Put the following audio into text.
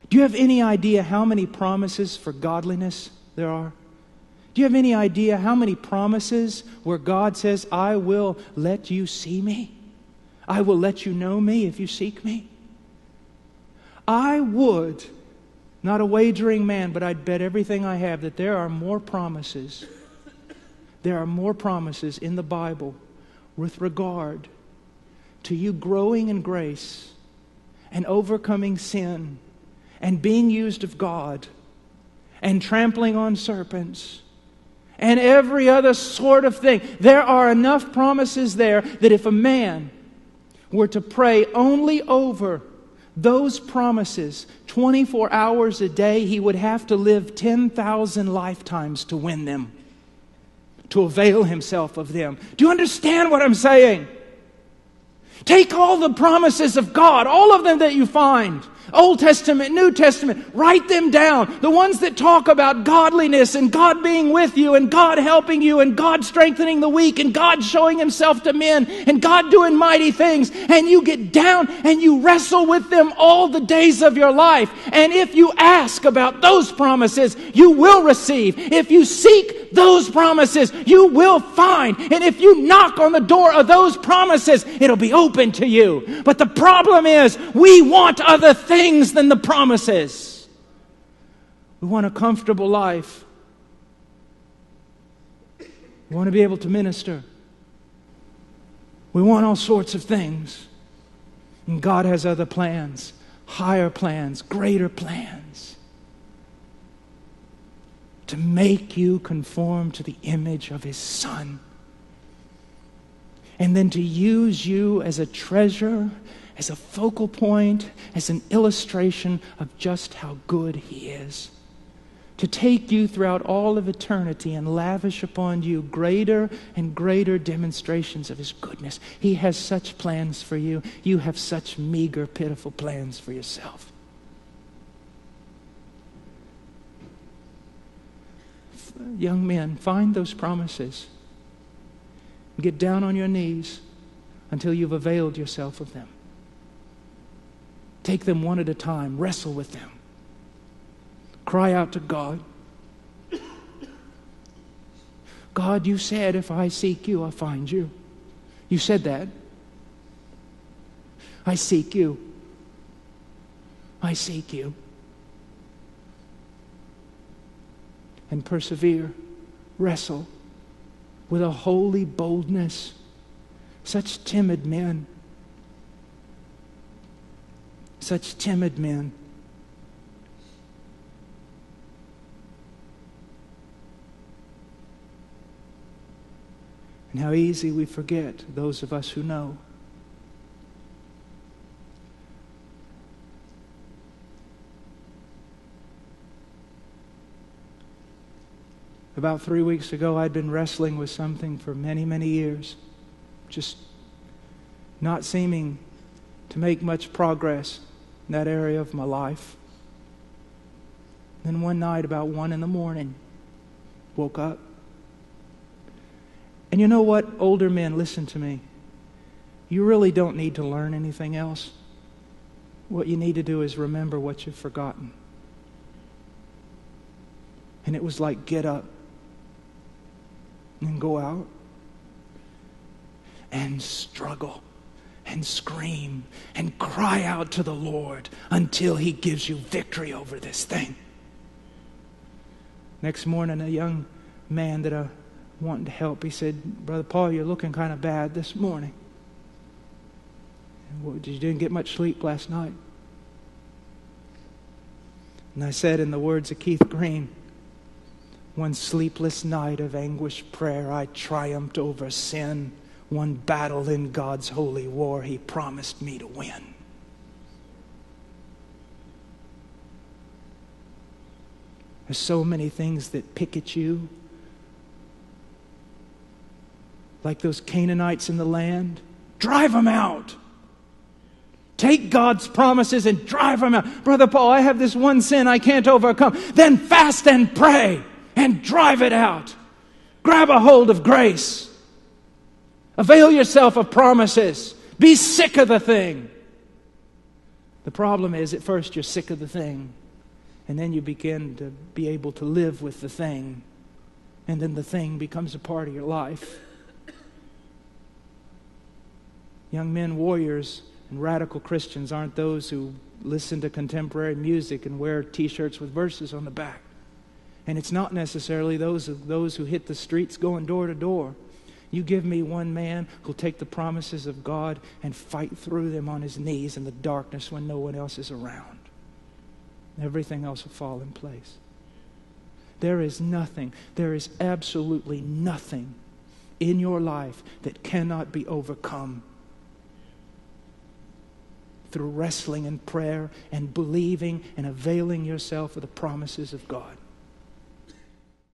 Do you have any idea how many promises for godliness there are? Do you have any idea how many promises where God says, I will let you see me? I will let you know me if you seek me? I would, not a wagering man, but I'd bet everything I have that there are more promises. There are more promises in the Bible with regard to you growing in grace and overcoming sin and being used of God and trampling on serpents and every other sort of thing. There are enough promises there that if a man were to pray only over those promises 24 hours a day, he would have to live 10,000 lifetimes to win them, to avail himself of them. Do you understand what I'm saying? Take all the promises of God, all of them that you find, Old Testament, New Testament, write them down. The ones that talk about godliness and God being with you and God helping you and God strengthening the weak and God showing Himself to men and God doing mighty things. And you get down and you wrestle with them all the days of your life. And if you ask about those promises, you will receive. If you seek those promises, you will find. And if you knock on the door of those promises, it'll be open to you. But the problem is, we want other things than the promises. We want a comfortable life. We want to be able to minister. We want all sorts of things. And God has other plans, higher plans, greater plans, to make you conform to the image of His Son. And then to use you as a treasure, as a focal point, as an illustration of just how good He is. To take you throughout all of eternity and lavish upon you greater and greater demonstrations of His goodness. He has such plans for you. You have such meager, pitiful plans for yourself. Young men, find those promises. Get down on your knees until you've availed yourself of them. Take them one at a time. Wrestle with them. Cry out to God. God, you said if I seek you, I'll find you. You said that. I seek you. I seek you. And persevere. Wrestle with a holy boldness. Such timid men. Such timid men. And how easy we forget, those of us who know. About 3 weeks ago, I'd been wrestling with something for many, many years. Just not seeming to make much progress in that area of my life. Then one night, about 1 a.m, woke up. And you know what, older men, listen to me. You really don't need to learn anything else. What you need to do is remember what you've forgotten. And it was like, get up and go out and struggle and scream and cry out to the Lord until He gives you victory over this thing. Next morning, a young man that I wanted to help, he said, Brother Paul, you're looking kind of bad this morning. You didn't get much sleep last night. And I said, in the words of Keith Green, one sleepless night of anguished prayer, I triumphed over sin. One battle in God's holy war He promised me to win. There's so many things that pick at you. Like those Canaanites in the land. Drive them out. Take God's promises and drive them out. Brother Paul, I have this one sin I can't overcome. Then fast and pray and drive it out. Grab a hold of grace. Avail yourself of promises. Be sick of the thing. The problem is, at first you're sick of the thing, and then you begin to be able to live with the thing, and then the thing becomes a part of your life. Young men, warriors, and radical Christians aren't those who listen to contemporary music and wear T-shirts with verses on the back. And it's not necessarily those who hit the streets going door to door. You give me one man who'll take the promises of God and fight through them on his knees in the darkness when no one else is around. Everything else will fall in place. There is absolutely nothing in your life that cannot be overcome through wrestling and prayer and believing and availing yourself of the promises of God.